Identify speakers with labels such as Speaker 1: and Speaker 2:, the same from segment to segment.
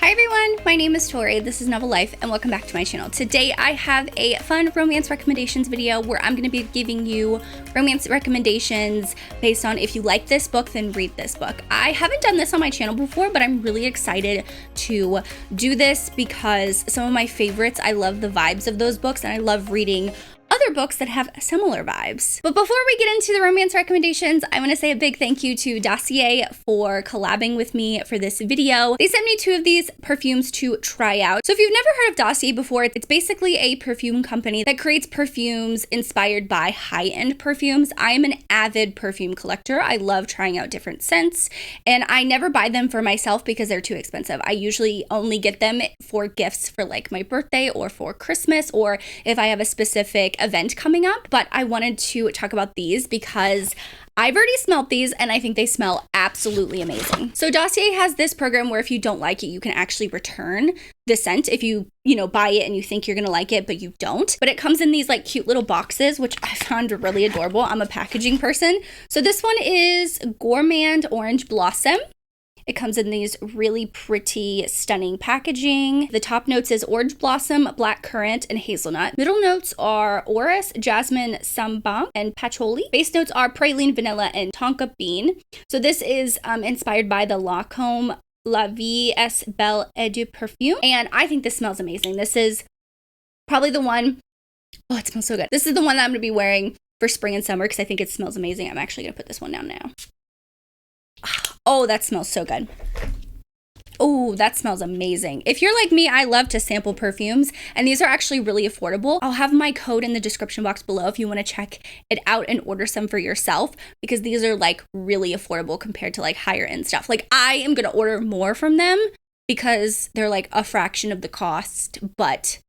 Speaker 1: Hi everyone, my name is Tori, this is Novel Life, and welcome back to my channel. Today I have a fun romance recommendations video where I'm going to be giving you romance recommendations based on if you like this book, then read this book. I haven't done this on my channel before, but I'm really excited to do this because some of my favorites, I love the vibes of those books and I love reading other books that have similar vibes. But before we get into the romance recommendations, I want to say a big thank you to Dossier for collabing with me for this video. They sent me 2 of these perfumes to try out. So if you've never heard of Dossier before, it's basically a perfume company that creates perfumes inspired by high-end perfumes. I am an avid perfume collector. I love trying out different scents, and I never buy them for myself because they're too expensive. I usually only get them for gifts for like my birthday or for Christmas, or if I have a specific event coming up. But I wanted to talk about these because I've already smelled these and I think they smell absolutely amazing. So Dossier has this program where if you don't like it, you can actually return the scent if you buy it and you think you're gonna like it, but you don't. But it comes in these like cute little boxes, which I found really adorable. I'm a packaging person. So this one is Gourmand Orange Blossom. It comes in these really pretty, stunning packaging. The top notes is orange blossom, black currant, and hazelnut. Middle notes are orris, jasmine, sambac, and patchouli. Base notes are praline, vanilla, and tonka bean. So this is inspired by the Lancôme La Vie est Belle Eau de Perfume. And I think this smells amazing. This is probably the one, oh, it smells so good. This is the one that I'm gonna be wearing for spring and summer because I think it smells amazing. I'm actually gonna put this one down now. Oh, that smells so good. Oh, that smells amazing. If you're like me, I love to sample perfumes, and these are actually really affordable. I'll have my code in the description box below if you want to check it out and order some for yourself, because these are like really affordable compared to like higher end stuff. Like I am going to order more from them because they're like a fraction of the cost, but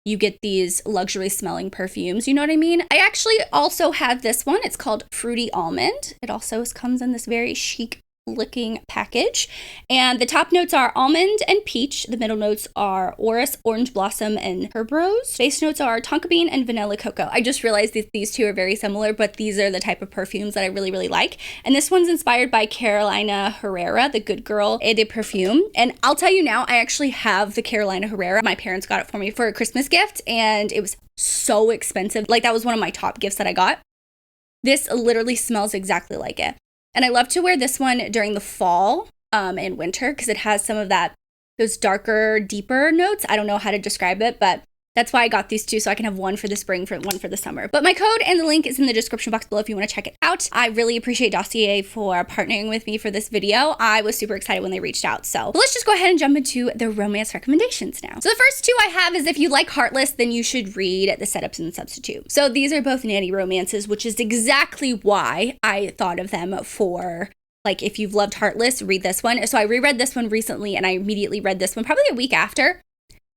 Speaker 1: you get these luxury smelling perfumes, you know what I mean? I actually also have this one. It's called Fruity Almond. It also comes in this very chic looking package. And the top notes are almond and peach. The middle notes are orris, orange blossom, and herbrose. Base notes are tonka bean and vanilla cocoa. I just realized that these 2 are very similar, but these are the type of perfumes that I really, really like. And this one's inspired by Carolina Herrera, the Good Girl Eau de Perfume. And I'll tell you now, I actually have the Carolina Herrera. My parents got it for me for a Christmas gift, and it was so expensive. Like that was one of my top gifts that I got. This literally smells exactly like it. And I love to wear this one during the fall and winter because it has some of those darker, deeper notes. I don't know how to describe it, but that's why I got these 2, so I can have one for the spring, one for the summer. But my code and the link is in the description box below if you want to check it out. I really appreciate Dossier for partnering with me for this video. I was super excited when they reached out. So let's just go ahead and jump into the romance recommendations now. So the first 2 I have is if you like Heartless, then you should read The Setups and the Substitute. So these are both nanny romances, which is exactly why I thought of them for, like, if you've loved Heartless, read this one. So I reread this one recently and I immediately read this one probably a week after.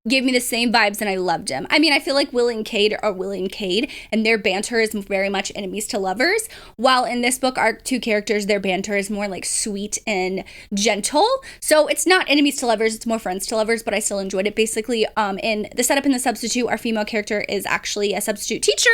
Speaker 1: Gave me the same vibes and I loved him. I mean, I feel like Will and Cade are Will and Cade, and their banter is very much enemies to lovers, while in this book, our 2 characters, their banter is more like sweet and gentle. So it's not enemies to lovers, it's more friends to lovers, but I still enjoyed it. Basically, in The Setup and the Substitute, our female character is actually a substitute teacher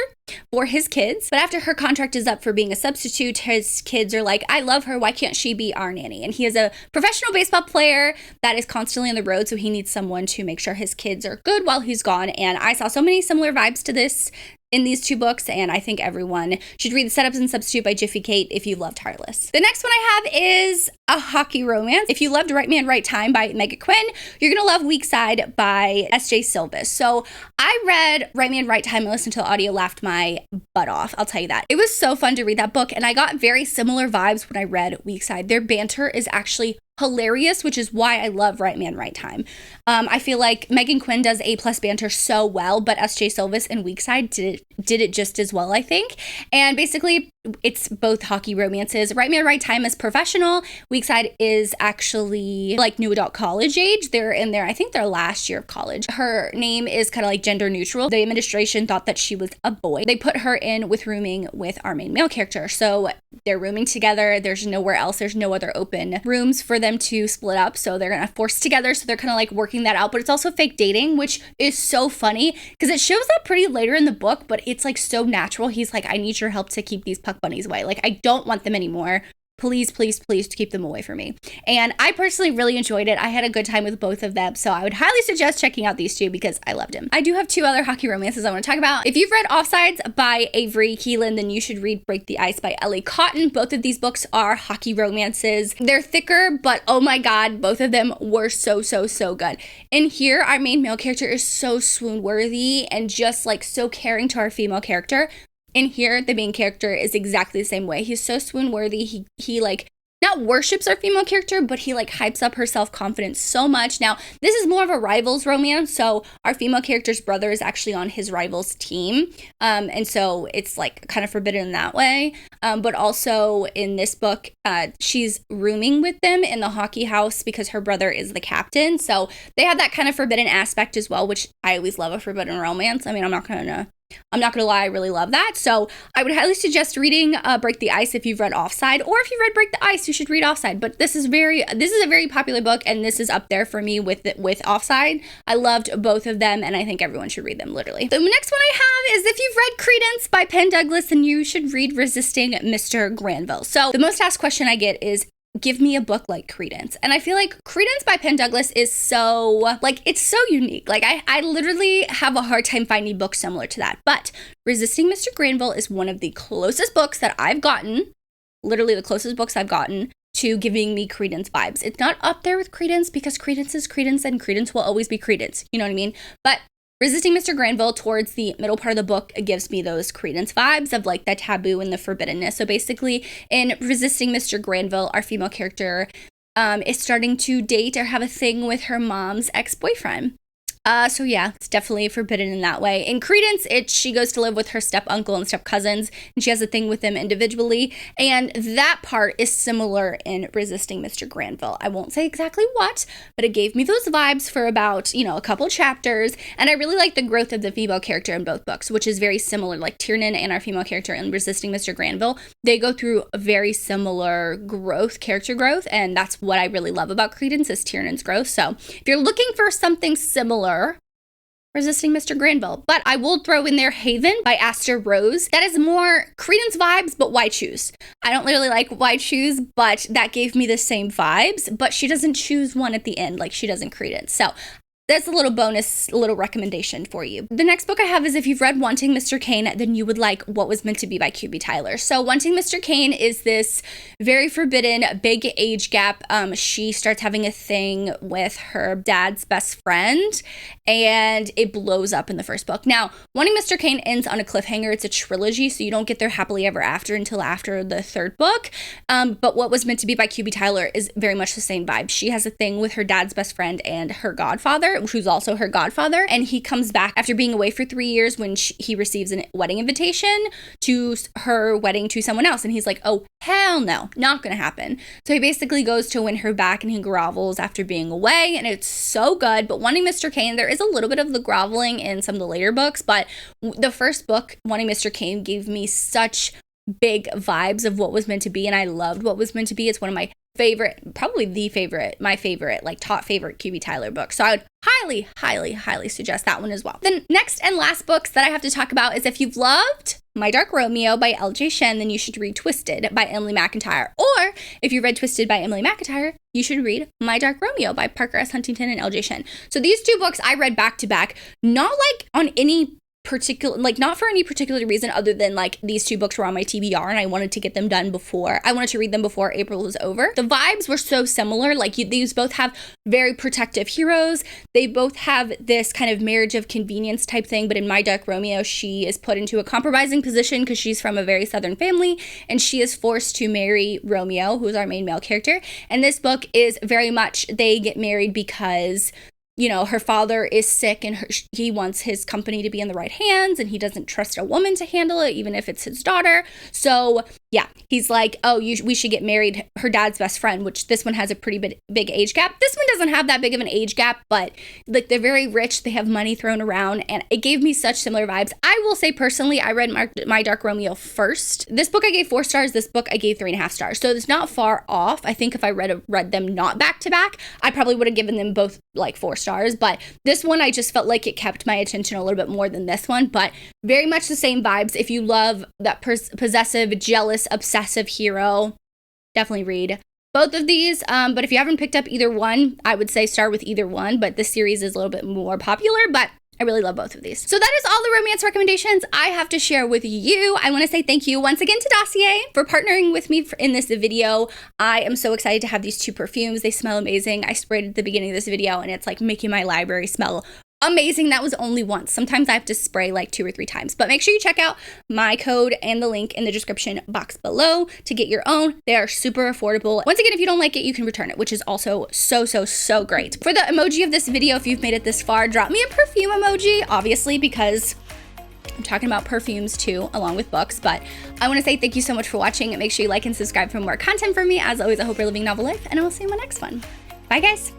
Speaker 1: for his kids. But after her contract is up for being a substitute, his kids are like, I love her, why can't she be our nanny? And he is a professional baseball player that is constantly on the road, so he needs someone to make sure his kids are good while he's gone. And I saw so many similar vibes to this in these 2 books, and I think everyone should read The Setups and Substitute by Jiffy Kate if you loved Heartless. The next one I have is a hockey romance. If you loved Right Man, Right Time by Megan Quinn, you're gonna love Weak Side by S.J. Silvis. So I read Right Man, Right Time and listened to the audio, laughed my butt off, I'll tell you that. It was so fun to read that book, and I got very similar vibes when I read Weak Side. Their banter is actually hilarious, which is why I love Right Man, Right Time. I feel like Megan Quinn does A+ banter so well, but S.J. Silvis and Weak Side did it just as well, I think. And basically, it's both hockey romances. Right Man, Right Time is professional. Weak Side is actually like new adult college age. They're in their, I think their last year of college. Her name is kind of like gender neutral. The administration thought that she was a boy. They put her in with rooming with our main male character. So they're rooming together. There's nowhere else. There's no other open rooms for them to split up. So they're going to force together. So they're kind of like working that out. But it's also fake dating, which is so funny because it shows up pretty later in the book, but it's like so natural. He's like, I need your help to keep these puck bunnies away. Like, I don't want them anymore. please, please, please keep them away from me. And I personally really enjoyed it. I had a good time with both of them. So I would highly suggest checking out these two because I loved them. I do have 2 other hockey romances I want to talk about. If you've read Offsides by Avery Keelan, then you should read Break the Ice by Ellie Cotton. Both of these books are hockey romances. They're thicker, but oh my God, both of them were so, so, so good. In here, our main male character is so swoon worthy and just like so caring to our female character. In here, the main character is exactly the same way. He's so swoon worthy. He like not worships our female character, but he like hypes up her self-confidence so much. Now, this is more of a rivals romance. So our female character's brother is actually on his rival's team. And so it's like kind of forbidden in that way. But also in this book, she's rooming with them in the hockey house because her brother is the captain. So they have that kind of forbidden aspect as well, which I always love a forbidden romance. I mean, I'm not gonna lie, I really love that. So I would highly suggest reading Break the Ice if you've read Offside, or if you've read Break the Ice, you should read Offside. But this is a very popular book, and this is up there for me with Offside. I loved both of them, and I think everyone should read them, literally. The next one I have is if you've read Credence by Penn Douglas, then you should read Resisting Mr. Granville. So the most asked question I get is, give me a book like Credence. And I feel like Credence by Penn Douglas is so, like, it's so unique. Like, I literally have a hard time finding books similar to that. But Resisting Mr. Granville is one of the closest books that I've gotten, literally the closest books I've gotten to giving me Credence vibes. It's not up there with Credence because Credence is Credence and Credence will always be Credence. You know what I mean? But Resisting Mr. Granville, towards the middle part of the book, gives me those Credence vibes of like the taboo and the forbiddenness. So basically, in Resisting Mr. Granville, our female character is starting to date or have a thing with her mom's ex-boyfriend. So yeah, it's definitely forbidden in that way. In Credence, she goes to live with her step uncle and step cousins, and she has a thing with them individually. And that part is similar in Resisting Mr. Granville. I won't say exactly what, but it gave me those vibes for about, a couple chapters. And I really like the growth of the female character in both books, which is very similar. Like Tiernan and our female character in Resisting Mr. Granville, they go through a very similar character growth. And that's what I really love about Credence is Tiernan's growth. So if you're looking for something similar, Resisting Mr. Granville. But I will throw in there Haven by Aster Rose. That is more Credence vibes, but why choose? I don't really like why choose, but that gave me the same vibes. But she doesn't choose one at the end like she does in Credence. So that's a little bonus, little recommendation for you. The next book I have is if you've read Wanting Mr. Kane, then you would like What Was Meant to Be by QB Tyler. So Wanting Mr. Kane is this very forbidden, big age gap. She starts having a thing with her dad's best friend, and it blows up in the first book. Now, Wanting Mr. Kane ends on a cliffhanger. It's a trilogy, so you don't get their happily ever after until after the third book. But What Was Meant to Be by QB Tyler is very much the same vibe. She has a thing with her dad's best friend and her godfather, who's also her godfather, and he comes back after being away for 3 years when he receives a wedding invitation to her wedding to someone else, and he's like, oh hell no, not gonna happen. So he basically goes to win her back, and he grovels after being away, and it's so good. But Wanting Mr. Kane, there is a little bit of the groveling in some of the later books, but the first book, Wanting Mr. Kane, gave me such big vibes of What Was Meant to Be, and I loved What Was Meant to Be. It's one of my favorite, probably my favorite, like top favorite QB Tyler book. So I would highly, highly, highly suggest that one as well. The next and last books that I have to talk about is if you've loved My Dark Romeo by L.J. Shen, then you should read Twisted by Emily McIntyre. Or if you read Twisted by Emily McIntyre, you should read My Dark Romeo by Parker S. Huntington and L.J. Shen. So these two books I read back to back, not like on any particular, like not for any particular reason other than like these two books were on my TBR and I wanted to get them done before, I wanted to read them before April was over. The vibes were so similar. Like these both have very protective heroes. They both have this kind of marriage of convenience type thing, but in My Dark Romeo, she is put into a compromising position because she's from a very southern family and she is forced to marry Romeo, who is our main male character. And this book is very much, they get married because her father is sick and he wants his company to be in the right hands and he doesn't trust a woman to handle it, even if it's his daughter. So yeah, he's like, oh, we should get married. Her dad's best friend, which this one has a pretty big age gap. This one doesn't have that big of an age gap, but like they're very rich. They have money thrown around and it gave me such similar vibes. I will say personally, I read My Dark Romeo first. This book I gave 4 stars. This book I gave 3.5 stars. So it's not far off. I think if I read them not back to back, I probably would have given them both like 4 stars. But this one, I just felt like it kept my attention a little bit more than this one. But very much the same vibes. If you love that possessive, jealous, obsessive hero, definitely read both of these. But if you haven't picked up either one, I would say start with either one. But this series is a little bit more popular, but I really love both of these. So that is all the romance recommendations I have to share with you. I want to say thank you once again to Dossier for partnering with me in this video. I am so excited to have these 2 perfumes. They smell amazing. I sprayed at the beginning of this video and it's like making my library smell amazing. That was only once. Sometimes I have to spray like 2 or 3 times, but make sure you check out my code and the link in the description box below to get your own. They are super affordable. Once again, if you don't like it, you can return it, which is also so great. For the emoji of this video, if you've made it this far, drop me a perfume emoji, obviously, because I'm talking about perfumes too, along with books. But I want to say thank you so much for watching. Make sure you like and subscribe for more content from me. As always, I hope you're living novel life, and I will see you in my next one. Bye, guys.